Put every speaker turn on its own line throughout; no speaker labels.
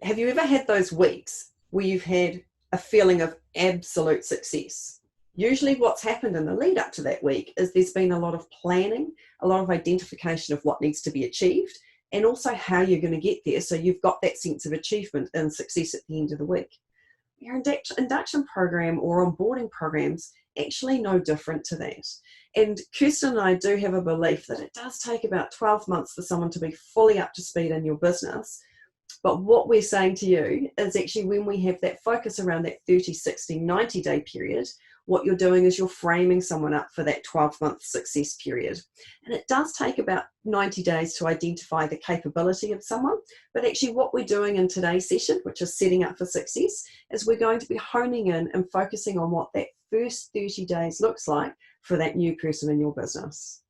Have you ever had those weeks where you've had a feeling of absolute success? Usually what's happened in the lead up to that week is there's been a lot of planning, a lot of identification of what needs to be achieved, and also how you're going to get there. So you've got that sense of achievement and success at the end of the week. Your induction program or onboarding programs actually no different to that. And Kirsten and I do have a belief that it does take about 12 months for someone to be fully up to speed in your business. But what we're saying to you is actually when we have that focus around that 30, 60, 90-day period, what you're doing is you're framing someone up for that 12-month success period. And it does take about 90 days to identify the capability of someone. But actually what we're doing in today's session, which is setting up for success, is we're going to be honing in and focusing on what that first 30 days looks like for that new person in your business.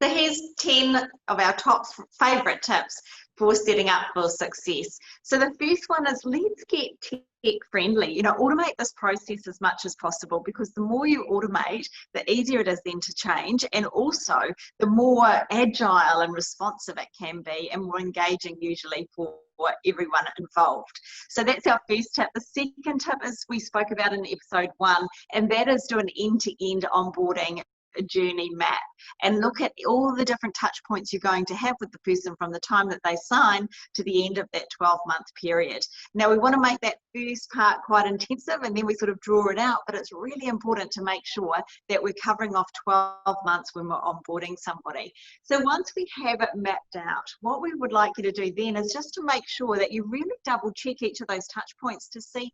So here's 10 of our top favorite tips for setting up for success. So the first one is let's get tech friendly. Automate this process as much as possible, because the more you automate, the easier it is then to change, and also the more agile and responsive it can be, and more engaging usually for everyone involved. So that's our first tip. The second tip is we spoke about in episode 1, and that is do an end-to-end onboarding journey map and look at all the different touch points you're going to have with the person from the time that they sign to the end of that 12-month period. Now we want to make that first part quite intensive, and then we sort of draw it out, but it's really important to make sure that we're covering off 12 months when we're onboarding somebody. So once we have it mapped out, what we would like you to do then is just to make sure that you really double check each of those touch points to see,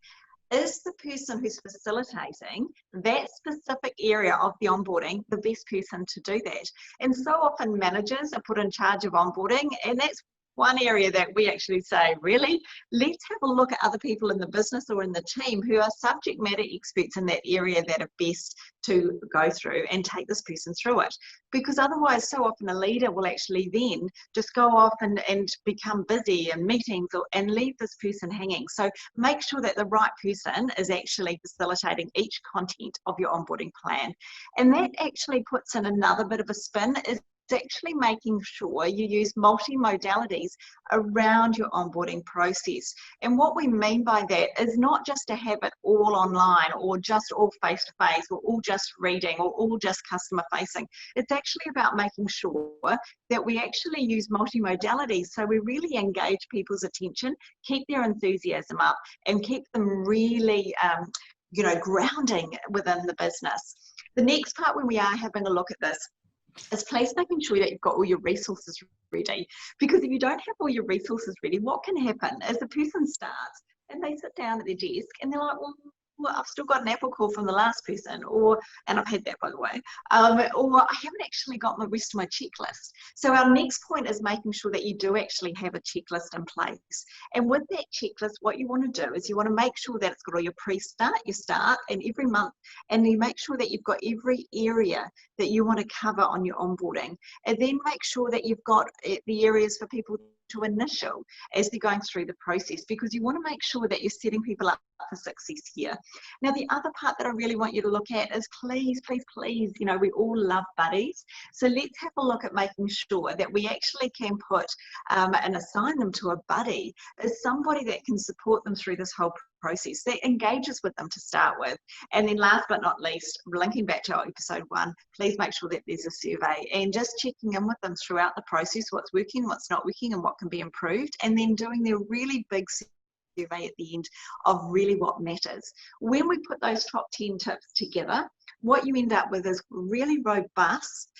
is the person who's facilitating that specific area of the onboarding the best person to do that? And so often managers are put in charge of onboarding, and that's one area that we actually say, really, let's have a look at other people in the business or in the team who are subject matter experts in that area that are best to go through and take this person through it. Because otherwise, so often a leader will actually then just go off and become busy in meetings and leave this person hanging. So make sure that the right person is actually facilitating each content of your onboarding plan. And that actually puts in another bit of a spin, is actually making sure you use multi-modalities around your onboarding process. And what we mean by that is not just to have it all online or just all face-to-face or all just reading or all just customer facing. It's actually about making sure that we actually use multi-modalities, so we really engage people's attention, keep their enthusiasm up, and keep them really grounding within the business. The next part, when we are having a look at this, is please making sure that you've got all your resources ready. Because if you don't have all your resources ready, what can happen is the person starts and they sit down at their desk and they're like, well, I've still got an Apple call from the last person, and I've had that, by the way, or I haven't actually got the rest of my checklist. So our next point is making sure that you do actually have a checklist in place. And with that checklist, what you want to do is you want to make sure that it's got all your pre-start, your start, and every month, and you make sure that you've got every area that you want to cover on your onboarding. And then make sure that you've got the areas for people to initial as they're going through the process, because you want to make sure that you're setting people up for success here. Now, the other part that I really want you to look at is please, please, please, we all love buddies. So let's have a look at making sure that we actually can put and assign them to a buddy as somebody that can support them through this whole process, that engages with them to start with. And then last but not least, linking back to our episode 1, please make sure that there's a survey and just checking in with them throughout the process, what's working, what's not working, and what can be improved, and then doing their really big survey at the end of really what matters. When we put those top 10 tips together, what you end up with is really robust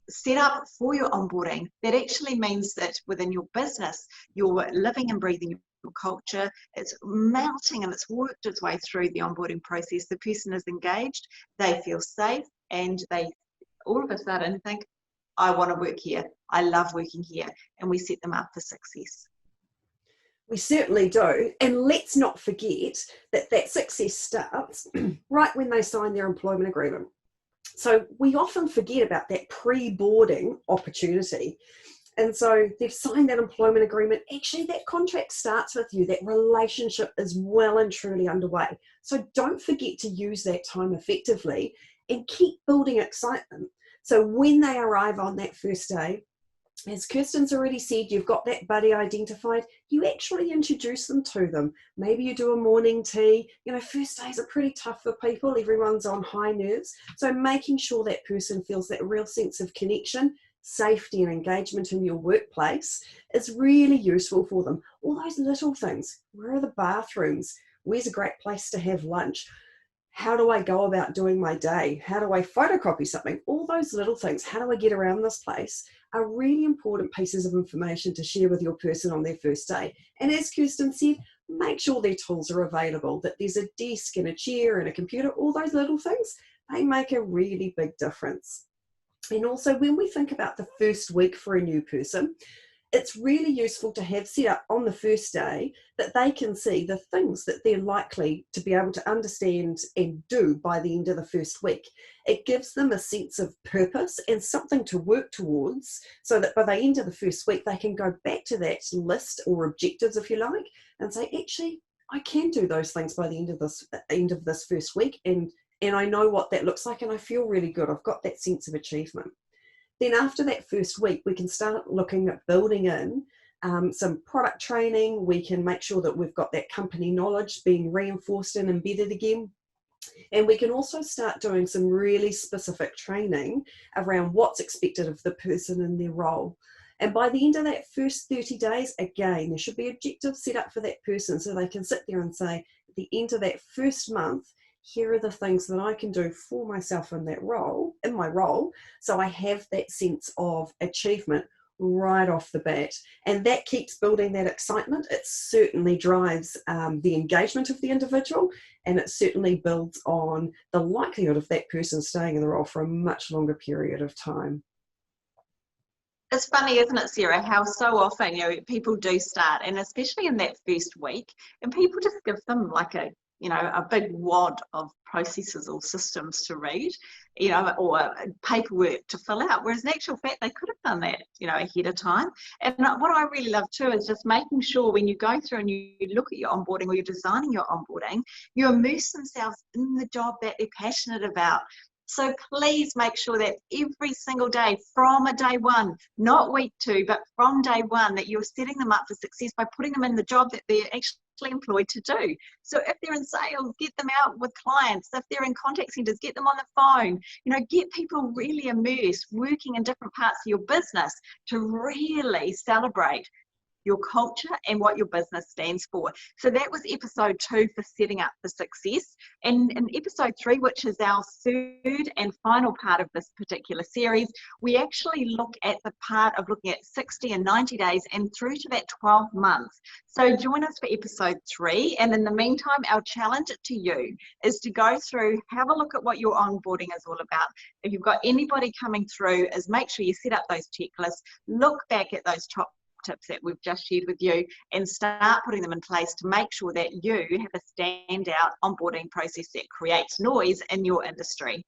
set up for your onboarding. That actually means that within your business, you're living and breathing your culture, it's melting and it's worked its way through the onboarding process. The person is engaged, they feel safe, and they all of a sudden think, I want to work here, I love working here, and we set them up for success.
We certainly do. And let's not forget that that success starts right when they sign their employment agreement. So we often forget about that pre-boarding opportunity. And so they've signed that employment agreement. Actually, that contract starts with you. That relationship is well and truly underway. So don't forget to use that time effectively and keep building excitement. So when they arrive on that first day, As Kirsten's already said, you've got that buddy identified, you actually introduce them to them. Maybe you do a morning tea. You know, first days are pretty tough for people. Everyone's on high nerves. So making sure that person feels that real sense of connection, safety and engagement in your workplace is really useful for them. All those little things. Where are the bathrooms? Where's a great place to have lunch? How do I go about doing my day? How do I photocopy something? All those little things. How do I get around this place? Are really important pieces of information to share with your person on their first day. And as Kirsten said, make sure their tools are available, that there's a desk and a chair and a computer, all those little things, they make a really big difference. And also when we think about the first week for a new person, it's really useful to have set up on the first day that they can see the things that they're likely to be able to understand and do by the end of the first week. It gives them a sense of purpose and something to work towards so that by the end of the first week, they can go back to that list or objectives, if you like, and say, actually, I can do those things by the end of this first week. And I know what that looks like and I feel really good. I've got that sense of achievement. Then after that first week, we can start looking at building in some product training. We can make sure that we've got that company knowledge being reinforced and embedded again. And we can also start doing some really specific training around what's expected of the person in their role. And by the end of that first 30 days, again, there should be objectives set up for that person so they can sit there and say, at the end of that first month, here are the things that I can do for myself in that role, in my role, so I have that sense of achievement right off the bat. And that keeps building that excitement. It certainly drives the engagement of the individual, and it certainly builds on the likelihood of that person staying in the role for a much longer period of time.
It's funny, isn't it, Sarah, how so often, you know, people do start, and especially in that first week, and people just give them like a big wad of processes or systems to read, or paperwork to fill out. Whereas in actual fact, they could have done that, ahead of time. And what I really love too is just making sure when you go through and you look at your onboarding or you're designing your onboarding, you immerse themselves in the job that they're passionate about. So please make sure that every single day from a day one, not week 2, but from day one, that you're setting them up for success by putting them in the job that they're actually employed to do. So if they're in sales, get them out with clients. If they're in contact centers, get them on the phone. Get people really immersed, working in different parts of your business to really celebrate your culture and what your business stands for. So that was episode 2 for setting up for success. And in episode 3, which is our third and final part of this particular series, we actually look at the part of looking at 60 and 90 days and through to that 12 months. So join us for episode 3. And in the meantime, our challenge to you is to go through, have a look at what your onboarding is all about. If you've got anybody coming through, is make sure you set up those checklists, look back at those top tips that we've just shared with you and start putting them in place to make sure that you have a standout onboarding process that creates noise in your industry.